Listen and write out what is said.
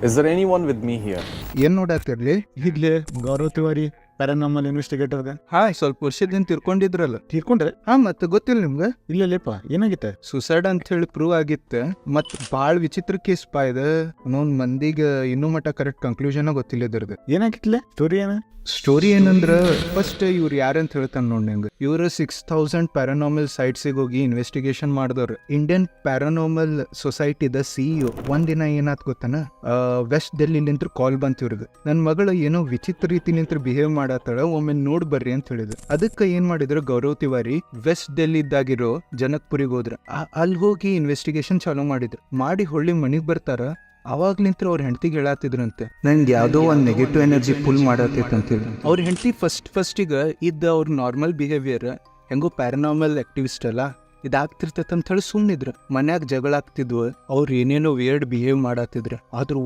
Is there anyone with me here? ಏನ್ ನೋಡಾತಿರ್ಲಿ idli Gaurav Tiwari ಪ್ಯಾರಾನಾಮಲ್ investigator ಸ್ವಲ್ಪ ವರ್ಷದಿಂದ ತಿರ್ಕೊಂಡಿದ್ರಲ್ಲ ತೀರ್ಕೊಂಡ್ರೆ ಮತ್ತೆ ಗೊತ್ತಿಲ್ಲ ನಿಮ್ಗೆ ಇಲ್ಲಪ್ಪ ಏನಾಗಿತ್ತ ಸುಸೈಡ್ ಅಂತ ಹೇಳಿ ಪ್ರೂವ್ ಆಗಿತ್ತ ಮತ್ ಬಾಳ ವಿಚಿತ್ರ ಕೇಸ್ ಪಾ ಇದ ಇನ್ನೊಂದ್ ಮಂದಿಗೆ ಇನ್ನೂ ಮಟ್ಟ ಕರೆಕ್ಟ್ ಕನ್ಕ್ಲೂಷನ್ ಗೊತ್ತಿಲ್ಲ ಇದ್ರದ್ದು ಏನಾಗಿತ್ಲೆ ಸ್ಟೋರಿ ಏನ ಸ್ಟೋರಿ ಏನಂದ್ರ ಫಸ್ಟ್ ಇವ್ರು ಯಾರಂತ ಹೇಳ್ತಾನ ನೋಡ್ ನಂಗೆ ಇವ್ರು 6,000 ಪ್ಯಾರಾನಾಮಲ್ ಸೈಟ್ಸಿಗೆ ಹೋಗಿ ಇನ್ವೆಸ್ಟಿಗೇಷನ್ ಮಾಡಿದವ್ರು. ಇಂಡಿಯನ್ ಪ್ಯಾರಾನಾಮಲ್ ಸೊಸೈಟಿದ CEO ಒಂದಿನ ಏನಾತ್ ಗೊತ್ತನ ವೆಸ್ಟ್ ಡೆಲ್ಲಿಲಿಂತ್ರ ಕಾಲ್ ಬಂತ ಇವ್ರಿಗೆ, ನನ್ ಮಗಳು ಏನೋ ವಿಚಿತ್ರ ರೀತಿಲಿಂತ್ರ ಬಿಹೇವ್ ಮಾಡತ್ತಾಳ, ಒಮ್ಮೆ ನೋಡ್ ಬರ್ರಿ ಅಂತ ಹೇಳಿದ್ರು. ಅದಕ್ಕೆ ಏನ್ ಮಾಡಿದ್ರು ಗೌರವ್ ತಿವಾರಿ ವೆಸ್ಟ್ ಡೆಲ್ಲಿ ಇದ್ದಾಗಿರೋ ಜನಕ್ಪುರಿಗೆ ಹೋದ್ರ. ಅಲ್ಲಿ ಹೋಗಿ ಇನ್ವೆಸ್ಟಿಗೇಷನ್ ಚಾಲೂ ಮಾಡಿದ್ರು. ಮಾಡಿ ಹೊಳ್ಳಿ ಮನಿಗ್ ಬರ್ತಾರ. ಅವಾಗ್ಲಿಂತ್ರ ಅವ್ರ ಹೆಂಡತಿಗೆ ಹೇಳತ್ತಿದ್ರಂತೆ, ನಂಗೆ ಯಾವುದೋ ಒಂದು ನೆಗೆಟಿವ್ ಎನರ್ಜಿ ಫುಲ್ ಮಾಡತ್ತೈತಂತೇಳಿ. ಅವ್ರ ಹೆಂಡತಿ ಫಸ್ಟಿಗೆ ಇದ್ದ ಅವ್ರ ನಾರ್ಮಲ್ ಬಿಹೇವಿಯರ್ ಹೆಂಗೋ ಪ್ಯಾರಾನಾರ್ಮಲ್ ಆಕ್ಟಿವಿಸ್ಟ್ ಅಲ್ಲ ಇದಾಗ್ತಿರ್ತೈತೆ ಅಂತ ಹೇಳಿ ಸುಮ್ಮನಿದ್ರು. ಮನ್ಯಾಗ ಜಗಳ ಆಗ್ತಿದ್ವು, ಅವ್ರು ಏನೇನೋ ವಿಯರ್ಡ್ ಬಿಹೇವ್ ಮಾಡತ್ತಿದ್ರು. ಆದ್ರೂ